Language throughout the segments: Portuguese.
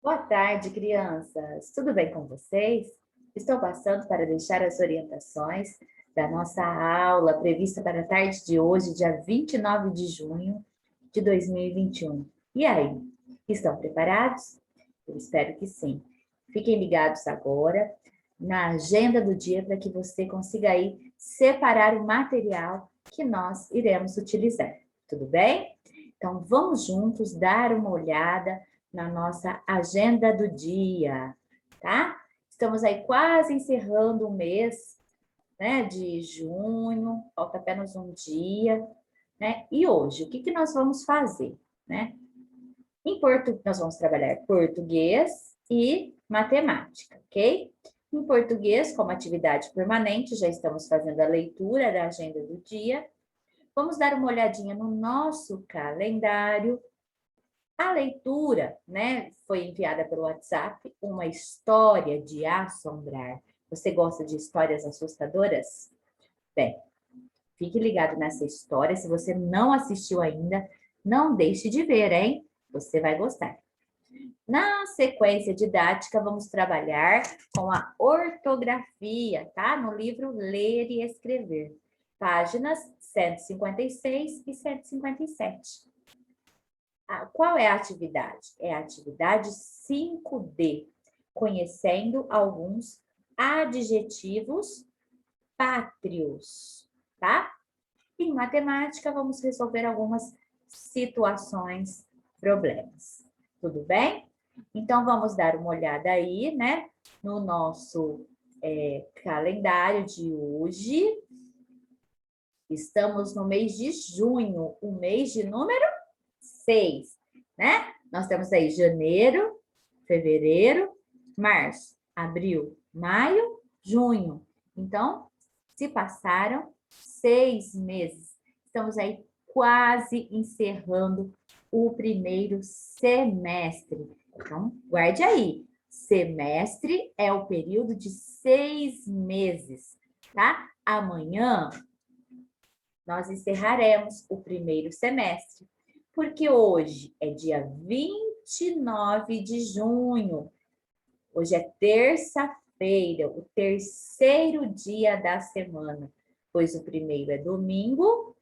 Boa tarde, crianças. Tudo bem com vocês? Estou passando para deixar as orientações da nossa aula prevista para a tarde de hoje, dia 29 de junho de 2021. E aí, estão preparados? Eu espero que sim. Fiquem ligados agora na agenda do dia para que você consiga aí separar o material que nós iremos utilizar. Tudo bem? Então, vamos juntos dar uma olhada na nossa agenda do dia, tá? Estamos aí quase encerrando o mês, né, de junho, falta apenas um dia, né? E hoje, o que nós vamos fazer, né? Nós vamos trabalhar português e matemática, ok? Em português, como atividade permanente, já estamos fazendo a leitura da agenda do dia. Vamos dar uma olhadinha no nosso calendário. A leitura, né, foi enviada pelo WhatsApp, uma história de assombrar. Você gosta de histórias assustadoras? Bem, fique ligado nessa história. Se você não assistiu ainda, não deixe de ver, hein? Você vai gostar. Na sequência didática, vamos trabalhar com a ortografia, tá? No livro Ler e Escrever, páginas 156 e 157. Qual é a atividade? É a atividade 5D, conhecendo alguns adjetivos pátrios, tá? Em matemática, vamos resolver algumas situações, problemas. Tudo bem? Então, vamos dar uma olhada aí, né, no nosso calendário de hoje. Estamos no mês de junho, o mês de número 6, né? Nós temos aí janeiro, fevereiro, março, abril, maio, junho. Então, se passaram 6 meses. Estamos aí quase encerrando o primeiro semestre. Então, guarde aí. Semestre é o período de 6 meses, tá? Amanhã nós encerraremos o primeiro semestre, porque hoje é dia 29 de junho. Hoje é terça-feira, o terceiro dia da semana, pois o primeiro é domingo,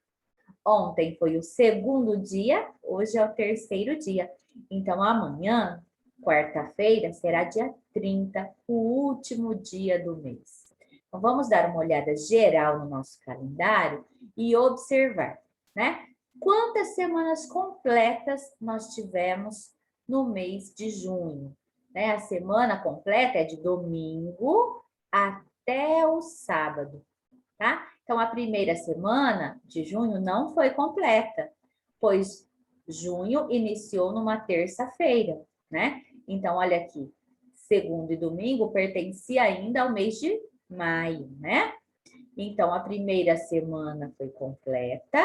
ontem foi o segundo dia, hoje é o terceiro dia. Então, amanhã, quarta-feira, será dia 30, o último dia do mês. Então, vamos dar uma olhada geral no nosso calendário e observar, né? Quantas semanas completas nós tivemos no mês de junho? Né? A semana completa é de domingo até o sábado, tá? Então, a primeira semana de junho não foi completa, pois junho iniciou numa terça-feira, né? Então, olha aqui, segundo e domingo pertencia ainda ao mês de maio, né? Então, a primeira semana foi completa,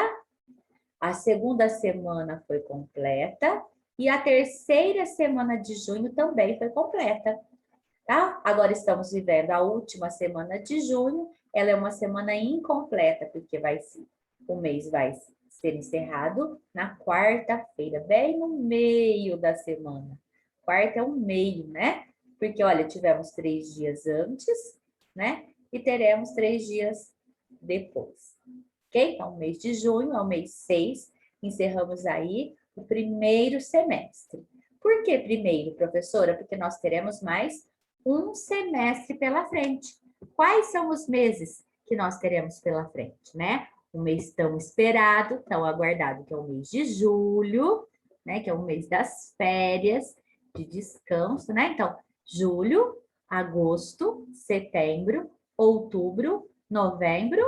a segunda semana foi completa e a terceira semana de junho também foi completa, tá? Agora estamos vivendo a última semana de junho, ela é uma semana incompleta, porque o mês vai ser encerrado na quarta-feira, bem no meio da semana. Quarta é o meio, né? Porque, olha, tivemos 3 dias antes, né? E teremos 3 dias depois, ok? Então, o mês de junho é o mês 6, encerramos aí o primeiro semestre. Por que primeiro, professora? Porque nós teremos mais um semestre pela frente. Quais são os meses que nós teremos pela frente, né? O mês tão esperado, tão aguardado, que é o mês de julho, né? Que é o mês das férias, de descanso, né? Então, julho, agosto, setembro, outubro, novembro,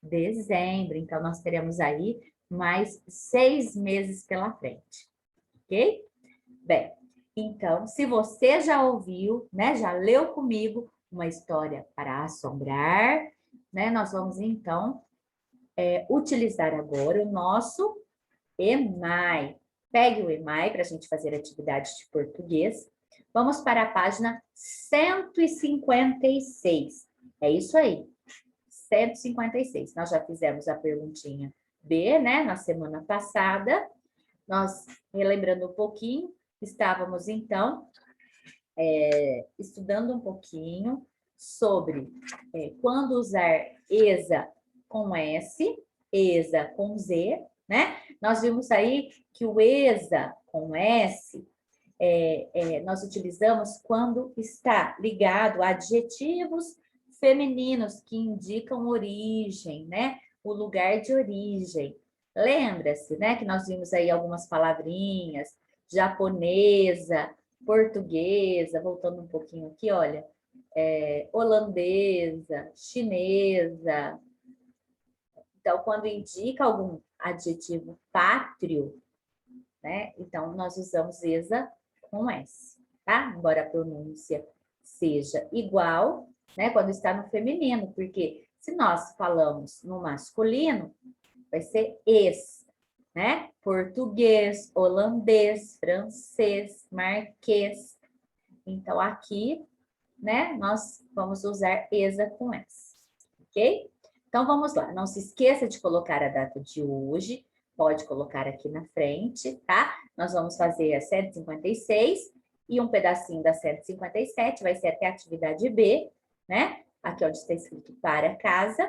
dezembro. Então, nós teremos aí mais 6 meses pela frente, ok? Bem, então, se você já ouviu, né, já leu comigo uma história para assombrar, né, nós vamos então utilizar agora o nosso EMAI. Pegue o EMAI para a gente fazer atividade de português. Vamos para a página 156. É isso aí, 156. Nós já fizemos a perguntinha B, né, na semana passada. Nós, relembrando um pouquinho, estávamos, então, estudando um pouquinho sobre quando usar ESA com S, ESA com Z, né? Nós vimos aí que o ESA com S nós utilizamos quando está ligado a adjetivos femininos que indicam origem, né? O lugar de origem. Lembra-se, né, que nós vimos aí algumas palavrinhas, japonesa, portuguesa, voltando um pouquinho aqui, olha, holandesa, chinesa. Então, quando indica algum adjetivo pátrio, né, então nós usamos ESA com S, tá? Embora a pronúncia seja igual, né, quando está no feminino, porque se nós falamos no masculino, vai ser es, né? Português, holandês, francês, marquês. Então, aqui, né, nós vamos usar ESA com S, ok? Então, vamos lá. Não se esqueça de colocar a data de hoje. Pode colocar aqui na frente, tá? Nós vamos fazer a 156 e um pedacinho da 157, vai ser até a atividade B, né? Aqui onde está escrito para casa.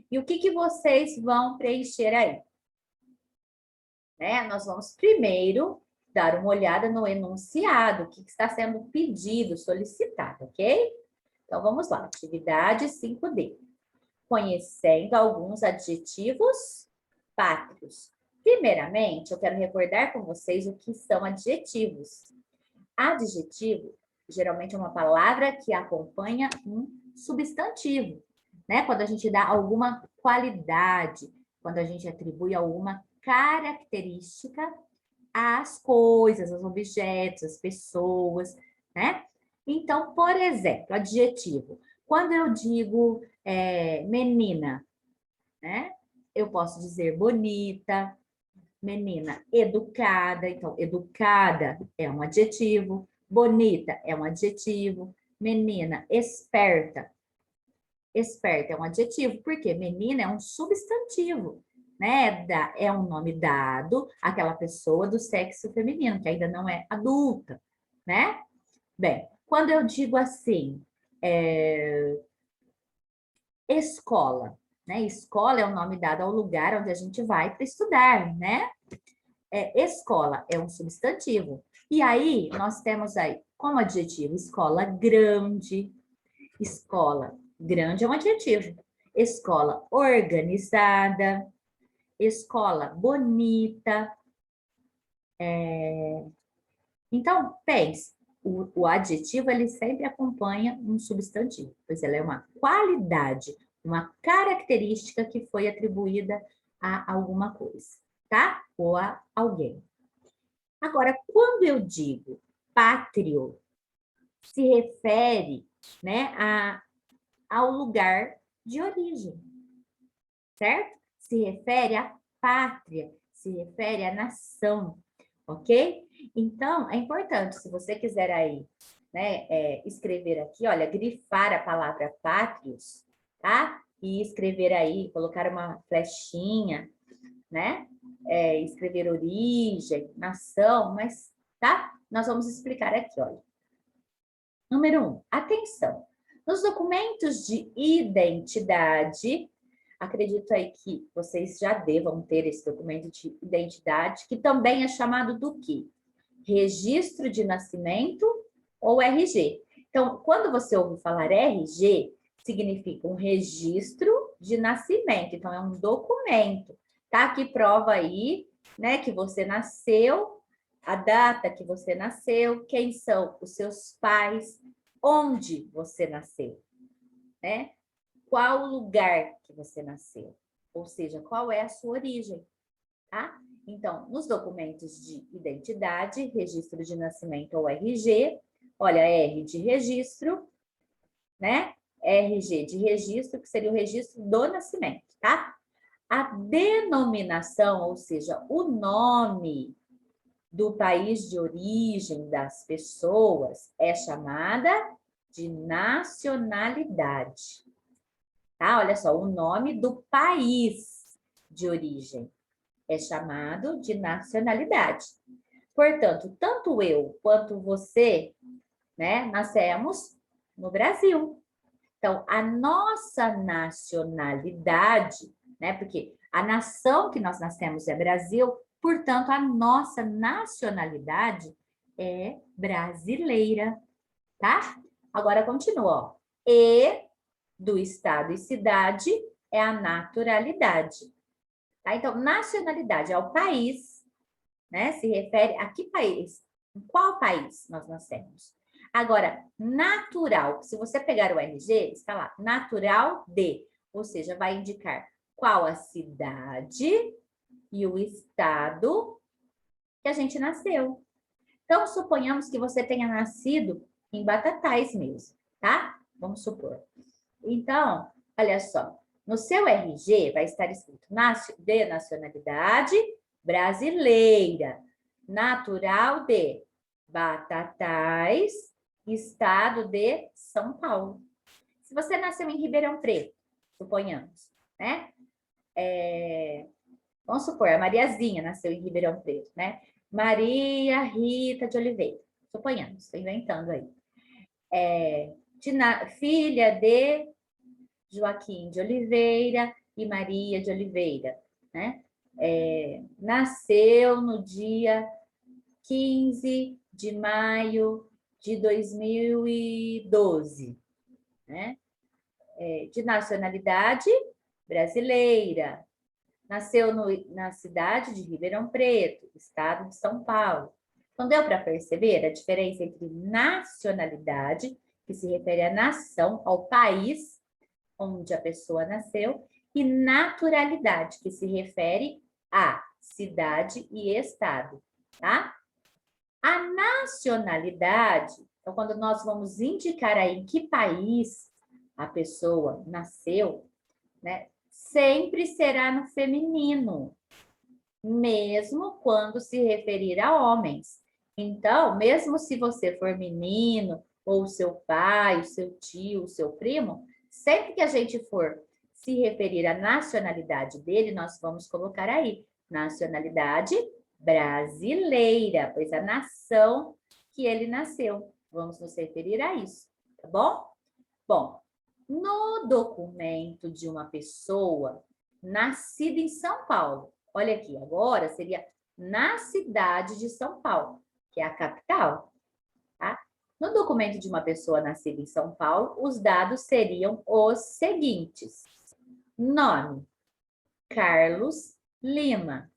E o que vocês vão preencher aí? Né? Nós vamos primeiro dar uma olhada no enunciado, o que está sendo pedido, solicitado, ok? Então, vamos lá. Atividade 5D. Conhecendo alguns adjetivos pátrios. Primeiramente, eu quero recordar com vocês o que são adjetivos. Adjetivo, geralmente, é uma palavra que acompanha um substantivo, né? Quando a gente dá alguma qualidade, quando a gente atribui alguma característica às coisas, aos objetos, às pessoas, né? Então, por exemplo, adjetivo. Quando eu digo menina, né? Eu posso dizer bonita, menina educada. Então, educada é um adjetivo, bonita é um adjetivo, menina esperta. Esperta é um adjetivo, porque menina é um substantivo, né? É um nome dado àquela pessoa do sexo feminino, que ainda não é adulta, né? Bem, quando eu digo assim, escola, né? Escola é o nome dado ao lugar onde a gente vai para estudar, né? Escola é um substantivo. E aí, nós temos aí, como adjetivo, escola grande. Escola grande é um adjetivo. Escola organizada. Escola bonita. Então, pense, o adjetivo, ele sempre acompanha um substantivo, pois ela é uma qualidade, uma característica que foi atribuída a alguma coisa, tá? Ou a alguém. Agora, quando eu digo pátrio, se refere, né, ao lugar de origem, certo? Se refere à pátria, se refere à nação, ok? Então, é importante, se você quiser aí, né, escrever aqui, olha, grifar a palavra pátrios, tá? E escrever aí, colocar uma flechinha, né? Escrever origem, nação, mas, tá? Nós vamos explicar aqui, olha. Número 1, atenção. Nos documentos de identidade, acredito aí que vocês já devam ter esse documento de identidade, que também é chamado do quê? Registro de nascimento ou RG. Então, quando você ouve falar RG, significa um registro de nascimento. Então, é um documento, tá? Que prova aí, né, que você nasceu, a data que você nasceu, quem são os seus pais, onde você nasceu, né? Qual o lugar que você nasceu, ou seja, qual é a sua origem, tá? Então, nos documentos de identidade, registro de nascimento ou RG, olha, R de registro, né? RG de registro, que seria o registro do nascimento, tá? A denominação, ou seja, o nome do país de origem das pessoas é chamada de nacionalidade. Tá? Olha só, o nome do país de origem é chamado de nacionalidade. Portanto, tanto eu quanto você, né? Nascemos no Brasil. Então, a nossa nacionalidade, né? Porque a nação que nós nascemos é Brasil, portanto, a nossa nacionalidade é brasileira, tá? Agora continua, ó. E do estado e cidade é a naturalidade. Tá? Então, nacionalidade é o país, né? Se refere a que país? Em qual país nós nascemos? Agora, natural, se você pegar o RG, está lá, natural de, ou seja, vai indicar qual a cidade e o estado que a gente nasceu. Então, suponhamos que você tenha nascido em Batatais mesmo, tá? Vamos supor. Então, olha só, no seu RG vai estar escrito de nacionalidade brasileira, natural de Batatais, estado de São Paulo. Se você nasceu em Ribeirão Preto, suponhamos, né? Vamos supor, a Mariazinha nasceu em Ribeirão Preto, né? Maria Rita de Oliveira, suponhamos, estou inventando aí. Filha de Joaquim de Oliveira e Maria de Oliveira, né? Nasceu no dia 15 de maio de 2012, né? De nacionalidade brasileira. Nasceu na cidade de Ribeirão Preto, estado de São Paulo. Então, deu para perceber a diferença entre nacionalidade, que se refere à nação, ao país onde a pessoa nasceu, e naturalidade, que se refere à cidade e estado, tá? A nacionalidade, então, quando nós vamos indicar aí em que país a pessoa nasceu, né, sempre será no feminino, mesmo quando se referir a homens. Então, mesmo se você for menino, ou seu pai, o seu tio, o seu primo, sempre que a gente for se referir à nacionalidade dele, nós vamos colocar aí, nacionalidade brasileira, pois a nação que ele nasceu. Vamos nos referir a isso, tá bom? Bom, no documento de uma pessoa nascida em São Paulo, olha aqui, agora seria na cidade de São Paulo, que é a capital, tá? No documento de uma pessoa nascida em São Paulo, os dados seriam os seguintes. Nome, Carlos Lima.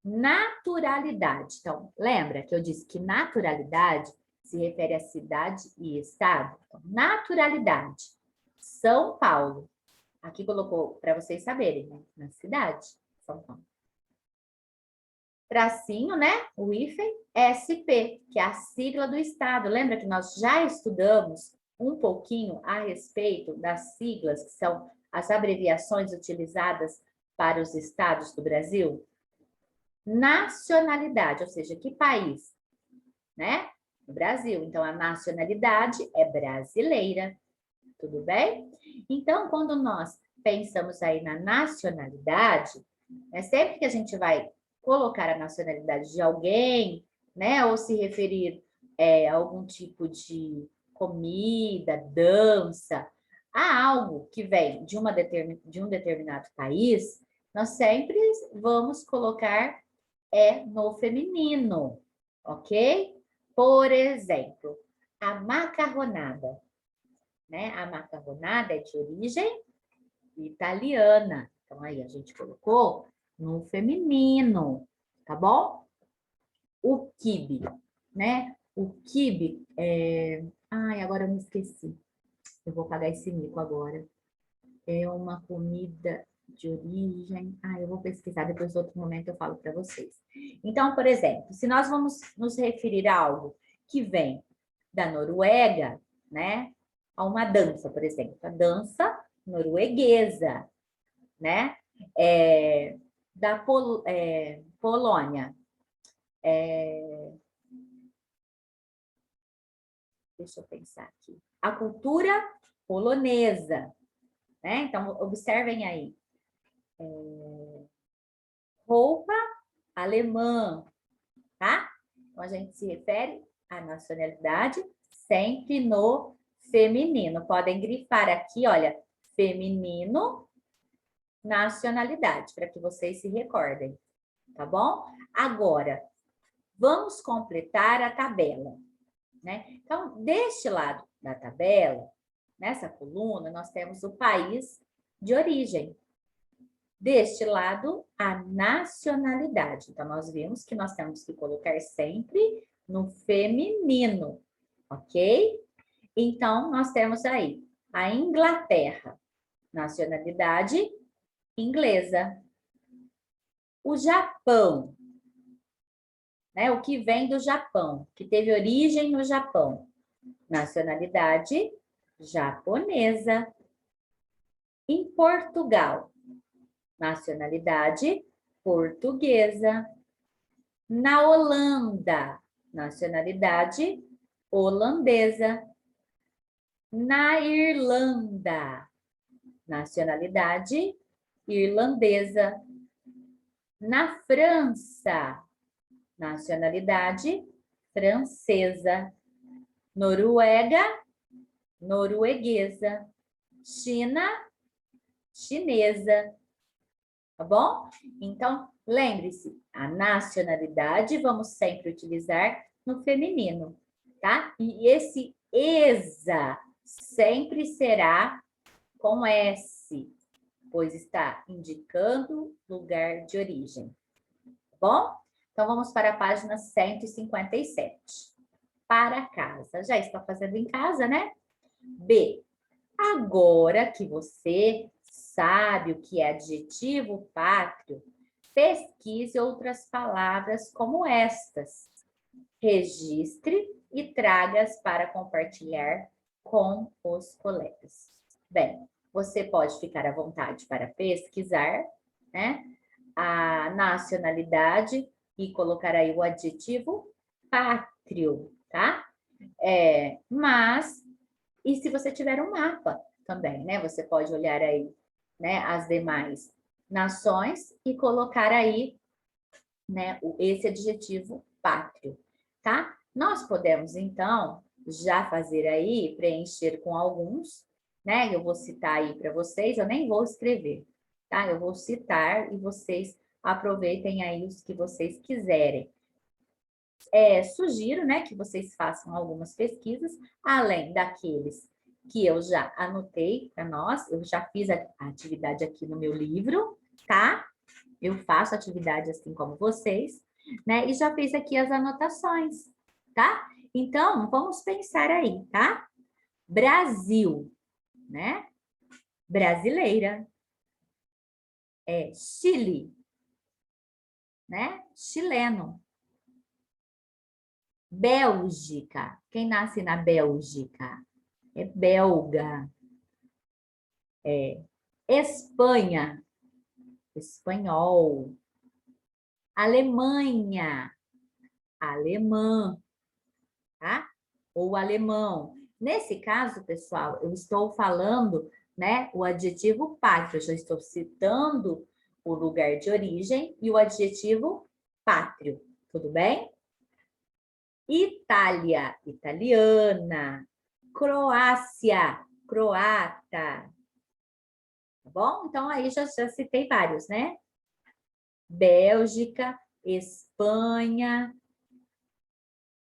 Naturalidade. Então, lembra que eu disse que naturalidade se refere à cidade e estado? Então, naturalidade. São Paulo. Aqui colocou para vocês saberem, né? Na cidade, São Paulo. Tracinho, né? O hífen SP, que é a sigla do estado. Lembra que nós já estudamos um pouquinho a respeito das siglas, que são as abreviações utilizadas para os estados do Brasil? Nacionalidade, ou seja, que país, né? No Brasil. Então, a nacionalidade é brasileira. Tudo bem? Então, quando nós pensamos aí na nacionalidade, né, sempre que a gente vai colocar a nacionalidade de alguém, né, ou se referir a algum tipo de comida, dança, a algo que vem de um determinado país, nós sempre vamos colocar no feminino, ok? Por exemplo, a macarronada, né? A macarronada é de origem italiana. Então, aí a gente colocou no feminino, tá bom? O quibe, né? O quibe Ai, agora eu me esqueci. Eu vou pagar esse mico agora. É uma comida de origem... Ah, eu vou pesquisar, depois, outro momento, eu falo para vocês. Então, por exemplo, se nós vamos nos referir a algo que vem da Noruega, né? A uma dança, por exemplo, a dança norueguesa, né? Da Polônia. Deixa eu pensar aqui. A cultura polonesa, né? Então, observem aí. Roupa alemã, tá? Então, a gente se refere a nacionalidade sempre no feminino. Podem grifar aqui, olha, feminino, nacionalidade, para que vocês se recordem, tá bom? Agora, vamos completar a tabela, né? Então, deste lado da tabela, nessa coluna, nós temos o país de origem. Deste lado, a nacionalidade. Então, nós vimos que nós temos que colocar sempre no feminino, ok? Então, nós temos aí a Inglaterra, nacionalidade inglesa. O Japão, né? O que vem do Japão, que teve origem no Japão, nacionalidade japonesa. Em Portugal, nacionalidade portuguesa. Na Holanda, nacionalidade holandesa. Na Irlanda, nacionalidade irlandesa. Na França, nacionalidade francesa. Noruega, norueguesa. China, chinesa. Tá bom? Então, lembre-se, a nacionalidade vamos sempre utilizar no feminino, tá? E esse ESA sempre será com S, pois está indicando lugar de origem. Tá bom? Então, vamos para a página 157. Para casa. Já está fazendo em casa, né? B. Agora que você sabe o que é adjetivo pátrio, pesquise outras palavras como estas. Registre e traga-as para compartilhar com os colegas. Bem, você pode ficar à vontade para pesquisar, né, a nacionalidade e colocar aí o adjetivo pátrio, tá? Mas, e se você tiver um mapa também, né? Você pode olhar aí, né, as demais nações e colocar aí, né, esse adjetivo pátrio, tá? Nós podemos, então, já fazer aí, preencher com alguns, né? Eu vou citar aí para vocês, eu nem vou escrever, tá? Eu vou citar e vocês aproveitem aí os que vocês quiserem. Sugiro, né, que vocês façam algumas pesquisas, além daqueles que eu já anotei para nós, eu já fiz a atividade aqui no meu livro, tá? Eu faço atividade assim como vocês, né? E já fiz aqui as anotações, tá? Então, vamos pensar aí, tá? Brasil, né? Brasileira. Chile, né? Chileno. Bélgica. Quem nasce na Bélgica? É belga. Espanha. Espanhol. Alemanha. Alemã. Tá? Ou alemão. Nesse caso, pessoal, eu estou falando, né, o adjetivo pátrio. Eu já estou citando o lugar de origem e o adjetivo pátrio. Tudo bem? Itália, italiana. Croácia, croata. Tá bom? Então, aí já citei vários, né? Bélgica, Espanha,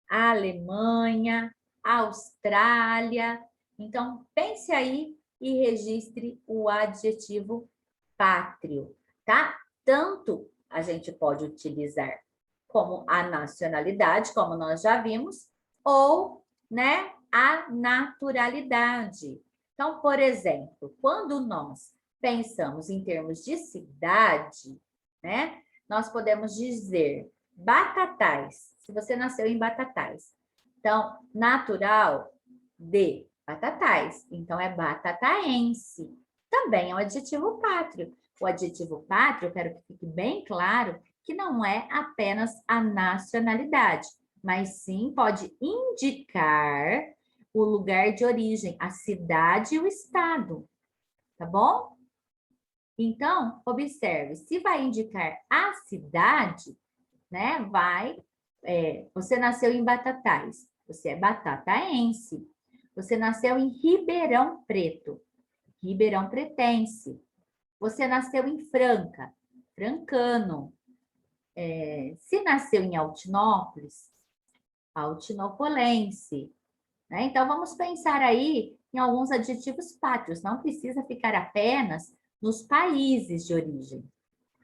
Alemanha, Austrália. Então, pense aí e registre o adjetivo pátrio, tá? Tanto a gente pode utilizar como a nacionalidade, como nós já vimos, ou, né, a naturalidade. Então, por exemplo, quando nós pensamos em termos de cidade, né, nós podemos dizer Batatais, se você nasceu em Batatais. Então, natural de Batatais, então é batataense. Também é um adjetivo pátrio. O adjetivo pátrio, eu quero que fique bem claro, que não é apenas a nacionalidade, mas sim pode indicar o lugar de origem, a cidade e o estado, tá bom? Então, observe, se vai indicar a cidade, né, vai Você nasceu em Batatais, você é batataense. Você nasceu em Ribeirão Preto, Ribeirão Pretense. Você nasceu em Franca, francano. Se nasceu em Altinópolis, altinopolense. Né? Então, vamos pensar aí em alguns adjetivos pátrios. Não precisa ficar apenas nos países de origem,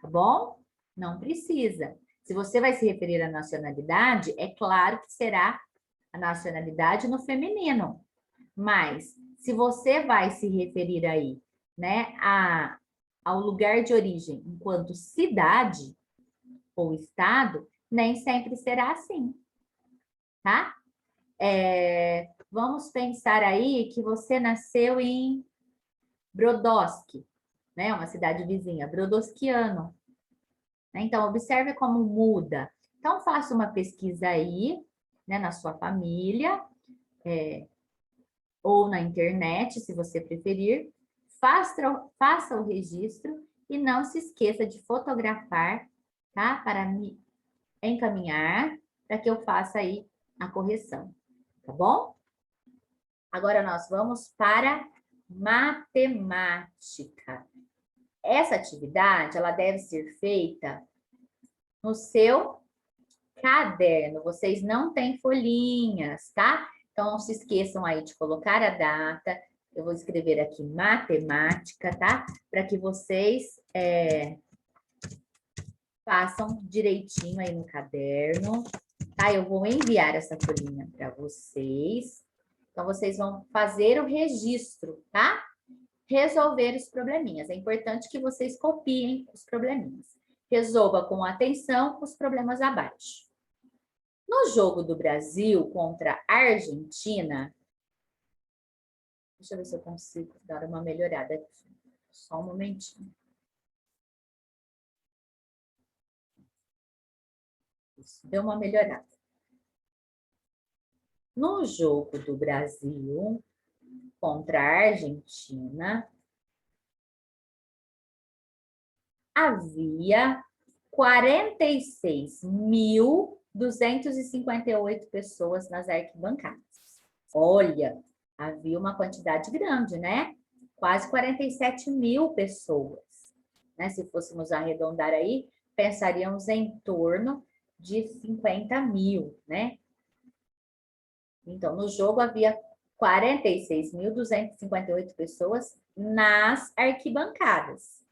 tá bom? Não precisa. Se você vai se referir à nacionalidade, é claro que será a nacionalidade no feminino. Mas, se você vai se referir aí, né, ao lugar de origem enquanto cidade ou estado, nem sempre será assim, tá? Vamos pensar aí que você nasceu em Brodowski, né, uma cidade vizinha, Brodowskiano. Né? Então, observe como muda. Então, faça uma pesquisa aí, né, na sua família, ou na internet, se você preferir. Faça o registro e não se esqueça de fotografar, tá? Para me encaminhar, para que eu faça aí a correção, tá bom? Agora nós vamos para matemática. Essa atividade, ela deve ser feita no seu caderno. Vocês não têm folhinhas, tá? Então, não se esqueçam aí de colocar a data. Eu vou escrever aqui matemática, tá? Para que vocês façam direitinho aí no caderno, tá? Eu vou enviar essa folhinha para vocês. Então, vocês vão fazer o registro, tá? Resolver os probleminhas. É importante que vocês copiem os probleminhas. Resolva com atenção os problemas abaixo. No jogo do Brasil contra a Argentina, deixa eu ver se eu consigo dar uma melhorada aqui. Só um momentinho. Isso, deu uma melhorada. No jogo do Brasil contra a Argentina, havia 46.258 pessoas nas arquibancadas. Olha, havia uma quantidade grande, né? Quase 47 mil pessoas. Né? Se fôssemos arredondar aí, pensaríamos em torno de 50 mil, né? Então, no jogo havia 46.258 pessoas nas arquibancadas.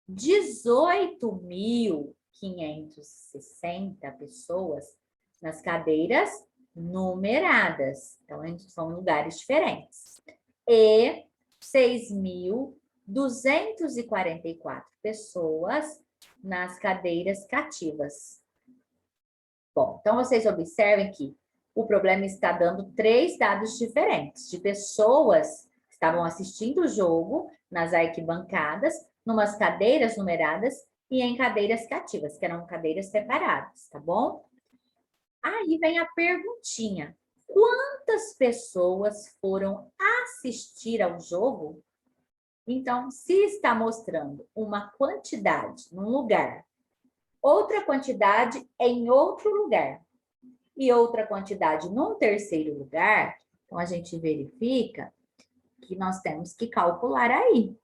18.560 pessoas nas cadeiras numeradas. Então, são lugares diferentes. E 6.244 pessoas nas cadeiras cativas. Bom, então vocês observem que o problema está dando 3 dados diferentes, de pessoas que estavam assistindo o jogo nas arquibancadas, numas cadeiras numeradas e em cadeiras cativas, que eram cadeiras separadas, tá bom? Aí vem a perguntinha. Quantas pessoas foram assistir ao jogo? Então, se está mostrando uma quantidade num lugar, outra quantidade em outro lugar, e outra quantidade num terceiro lugar, então a gente verifica que nós temos que calcular aí,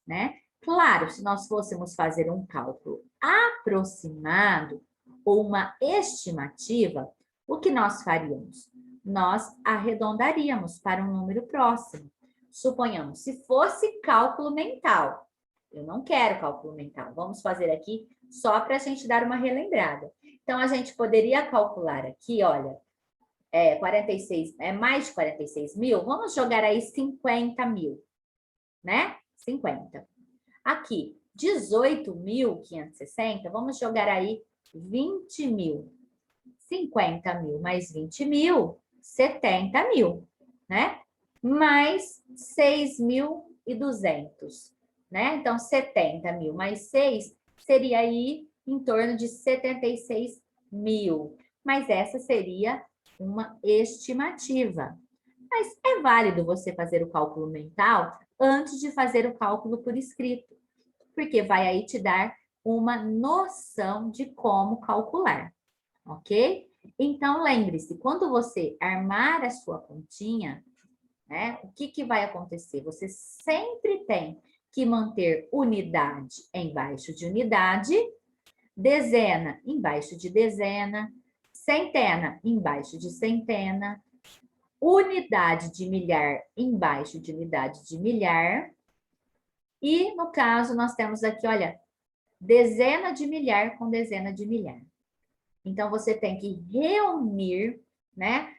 né? Claro, se nós fôssemos fazer um cálculo aproximado ou uma estimativa, o que nós faríamos? Nós arredondaríamos para um número próximo. Suponhamos, se fosse cálculo mental. Eu não quero cálculo mental. Vamos fazer aqui só para a gente dar uma relembrada. Então, a gente poderia calcular aqui, olha, 46, mais de 46 mil, vamos jogar aí 50 mil, né? 50. Aqui, 18.560, vamos jogar aí 20 mil. 50 mil mais 20 mil, 70 mil, né? Mais 6.200, né? Então, 70 mil mais 6 seria aí em torno de 76 mil. Mas essa seria uma estimativa. Mas é válido você fazer o cálculo mental antes de fazer o cálculo por escrito, porque vai aí te dar uma noção de como calcular. ok? Então, lembre-se, quando você armar a sua continha, né, o que vai acontecer? Você sempre tem que manter unidade embaixo de unidade, dezena embaixo de dezena, centena embaixo de centena, unidade de milhar embaixo de unidade de milhar. E, no caso, nós temos aqui, olha, dezena de milhar com dezena de milhar. Então, você tem que reunir, né,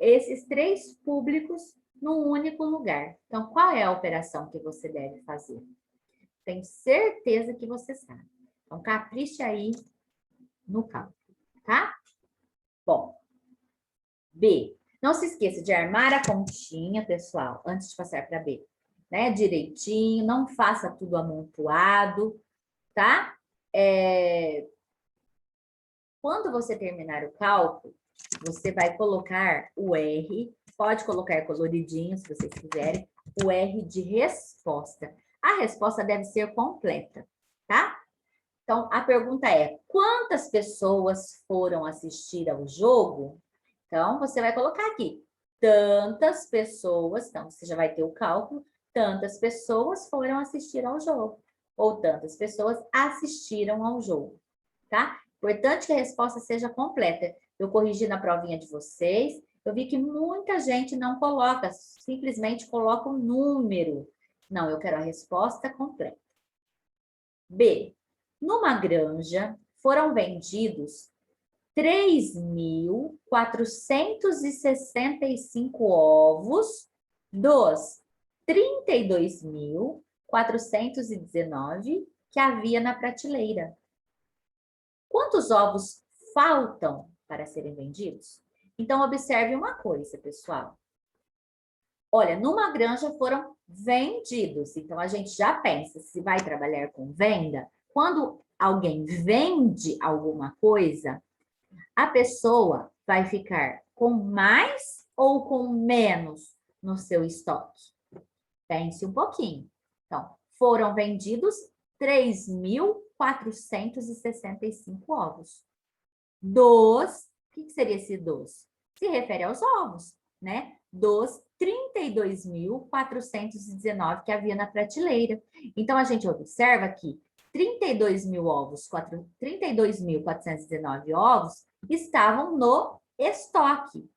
esses três públicos num único lugar. Então, qual é a operação que você deve fazer? Tenho certeza que você sabe. Então, capriche aí no cálculo, tá? Bom, B. Não se esqueça de armar a continha, pessoal, antes de passar para B, né? Direitinho, não faça tudo amontoado, tá? Quando você terminar o cálculo, você vai colocar o R, pode colocar coloridinho, se vocês quiserem, o R de resposta. A resposta deve ser completa, tá? Então, a pergunta é, quantas pessoas foram assistir ao jogo? Então, você vai colocar aqui, tantas pessoas, então você já vai ter o cálculo, tantas pessoas foram assistir ao jogo, ou tantas pessoas assistiram ao jogo, tá? Importante que a resposta seja completa. Eu corrigi na provinha de vocês, eu vi que muita gente não coloca, simplesmente coloca o número. Não, eu quero a resposta completa. B. Numa granja foram vendidos 3.465 ovos dos 32.419 que havia na prateleira. Quantos ovos faltam para serem vendidos? Então, observe uma coisa, pessoal. Olha, numa granja foram vendidos. Então, a gente já pensa, se vai trabalhar com venda, quando alguém vende alguma coisa, a pessoa vai ficar com mais ou com menos no seu estoque? Pense um pouquinho. Então, foram vendidos 3.465 ovos. O que seria esse dos? Se refere aos ovos, né? Dos 32.419 que havia na prateleira. Então, a gente observa que 32.419 ovos estavam no estoque.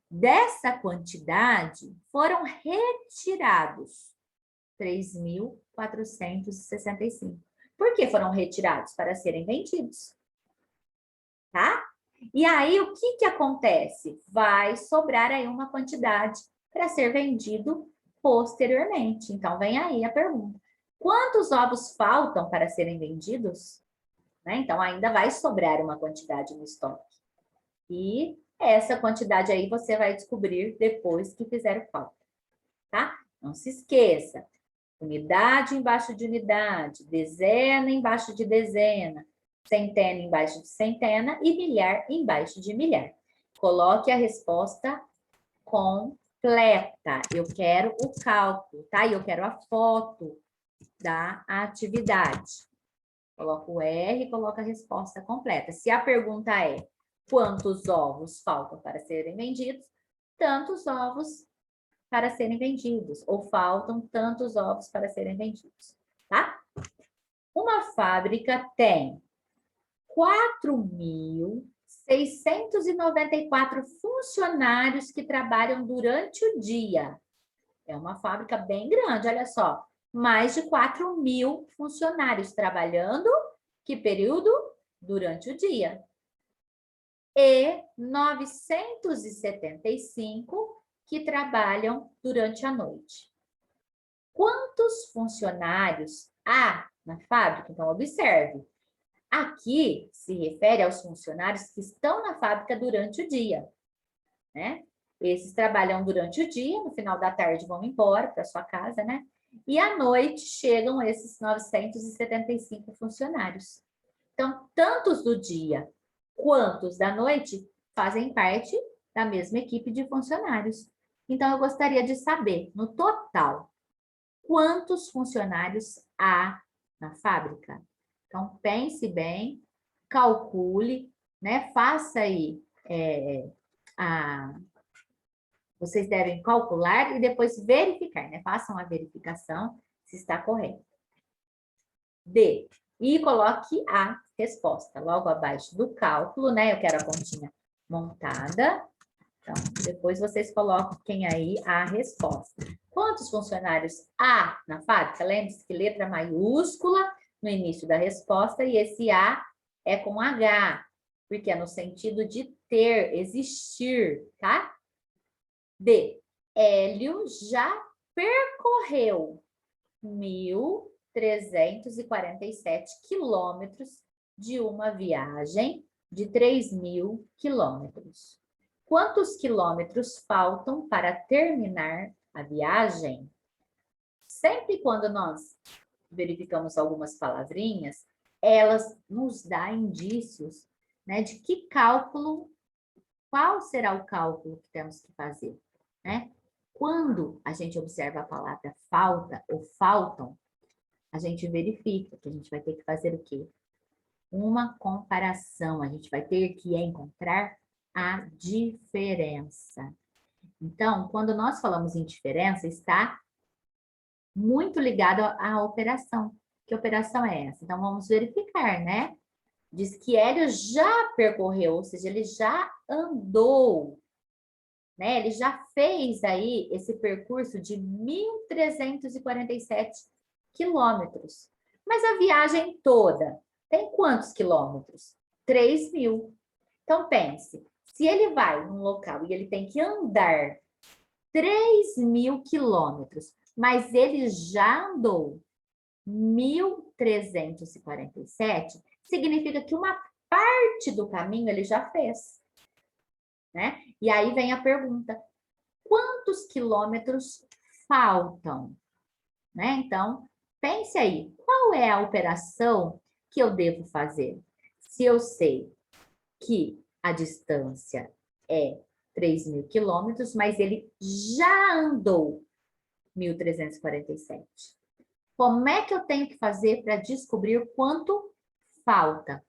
Dessa quantidade, foram retirados 3.465. Por que foram retirados? Para serem vendidos. Tá? E aí, o que acontece? Vai sobrar aí uma quantidade para ser vendido posteriormente. Então, vem aí a pergunta. Quantos ovos faltam para serem vendidos? Né? Então, ainda vai sobrar uma quantidade no estoque. E essa quantidade aí você vai descobrir depois que fizer o cálculo, tá? Não se esqueça. Unidade embaixo de unidade, dezena embaixo de dezena, centena embaixo de centena e milhar embaixo de milhar. Coloque a resposta completa. Eu quero o cálculo, tá? E eu quero a foto da atividade. Coloca o R e coloca a resposta completa. Se a pergunta é quantos ovos faltam para serem vendidos, tantos ovos para serem vendidos, ou faltam tantos ovos para serem vendidos, tá? Uma fábrica tem 4.694 funcionários que trabalham durante o dia. É uma fábrica bem grande, olha só. Mais de 4.000 funcionários trabalhando, que período? Durante o dia. E 975 que trabalham durante a noite. Quantos funcionários há na fábrica? Então, observe. Aqui se refere aos funcionários que estão na fábrica durante o dia, né? Esses trabalham durante o dia, no final da tarde vão embora para sua casa, né? E à noite chegam esses 975 funcionários. Então, tantos do dia quantos da noite fazem parte da mesma equipe de funcionários. Então, eu gostaria de saber, no total, quantos funcionários há na fábrica? Então, pense bem, calcule, né? Faça aí, vocês devem calcular e depois verificar, né? Façam a verificação se está correto. D. E coloque a resposta logo abaixo do cálculo, né? Eu quero a continha montada. Então, depois vocês coloquem aí a resposta. Quantos funcionários há na fábrica? Lembre-se que letra maiúscula no início da resposta e esse A é com H, porque é no sentido de ter, existir, tá? D. Hélio já percorreu 1.347 quilômetros de uma viagem de 3.000 quilômetros. Quantos quilômetros faltam para terminar a viagem? Sempre quando nós verificamos algumas palavrinhas, elas nos dão indícios, né, de que cálculo, qual será o cálculo que temos que fazer, né? Quando a gente observa a palavra falta ou faltam, a gente verifica que a gente vai ter que fazer o quê? Uma comparação, a gente vai ter que encontrar a diferença. Então, quando nós falamos em diferença, está muito ligado à operação. Que operação é essa? Então, vamos verificar, né? Diz que Hélio já percorreu, ou seja, ele já andou, né? Ele já fez aí esse percurso de 1.347 quilômetros. Mas a viagem toda tem quantos quilômetros? 3.000. Então, pense, se ele vai num local e ele tem que andar 3.000 quilômetros, mas ele já andou 1.347, significa que uma parte do caminho ele já fez, né? E aí vem a pergunta, quantos quilômetros faltam? Né? Então, pense aí, qual é a operação que eu devo fazer? Se eu sei que a distância é 3.000 quilômetros, mas ele já andou 1.347. Como é que eu tenho que fazer para descobrir quanto falta?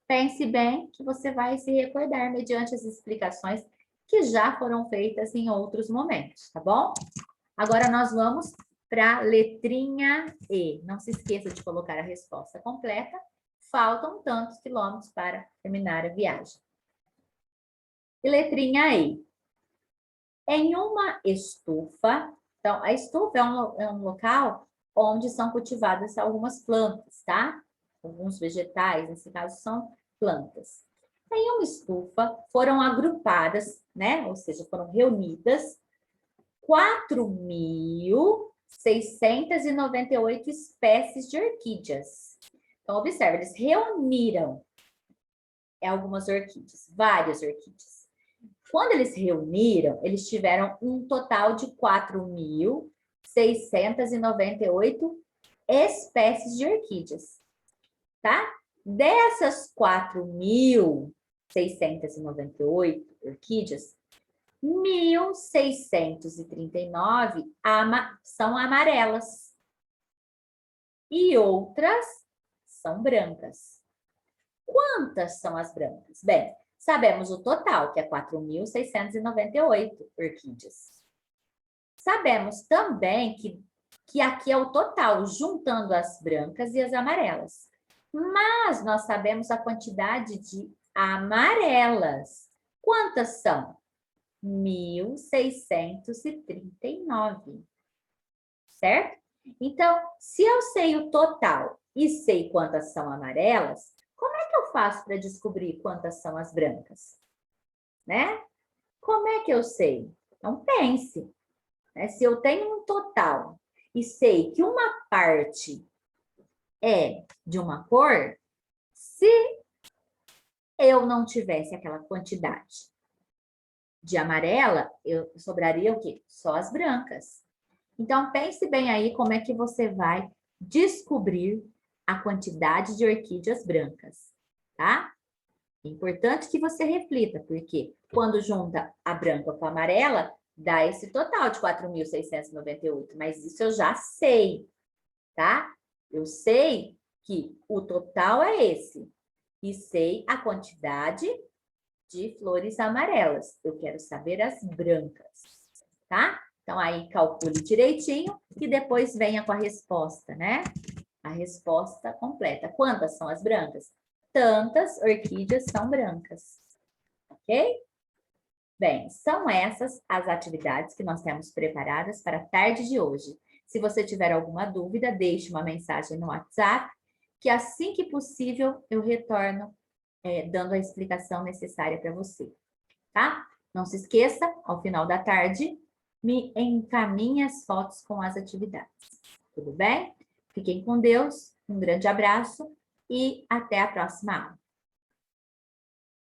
Pense bem que você vai se recordar mediante as explicações que já foram feitas em outros momentos, tá bom? Agora nós vamos para a letrinha E. Não se esqueça de colocar a resposta completa. Faltam tantos quilômetros para terminar a viagem. E letrinha E. Em uma estufa, então a estufa é um local onde são cultivadas algumas plantas, tá? Alguns vegetais, nesse caso são plantas. Em uma estufa foram agrupadas, né? Ou seja, foram reunidas 4.698 espécies de orquídeas. Então, observe, eles reuniram algumas orquídeas, várias orquídeas. Quando eles reuniram, eles tiveram um total de 4.698 espécies de orquídeas, tá? Dessas 4.698 orquídeas, 1.639 são amarelas e outras são brancas. Quantas são as brancas? Bem, sabemos o total, que é 4.698 orquídeas. Sabemos também que aqui é o total, juntando as brancas e as amarelas. Mas nós sabemos a quantidade de amarelas. Quantas são? 1.639, certo? Então, se eu sei o total e sei quantas são amarelas, como é que eu faço para descobrir quantas são as brancas? Né? Como é que eu sei? Então, pense, né? Se eu tenho um total e sei que uma parte é de uma cor, se eu não tivesse aquela quantidade de amarela, sobraria o quê? Só as brancas. Então, pense bem aí como é que você vai descobrir a quantidade de orquídeas brancas, tá? É importante que você reflita, porque quando junta a branca com a amarela, dá esse total de 4.698, mas isso eu já sei, tá? Eu sei que o total é esse. e sei a quantidade de flores amarelas. Eu quero saber as brancas, tá? Então, aí calcule direitinho e depois venha com a resposta, né? A resposta completa. Quantas são as brancas? Tantas orquídeas são brancas, ok? Bem, são essas as atividades que nós temos preparadas para a tarde de hoje. Se você tiver alguma dúvida, deixe uma mensagem no WhatsApp, que assim que possível eu retorno dando a explicação necessária para você, tá? Não se esqueça, ao final da tarde, me encaminhe as fotos com as atividades. Tudo bem? Fiquem com Deus, um grande abraço e até a próxima aula.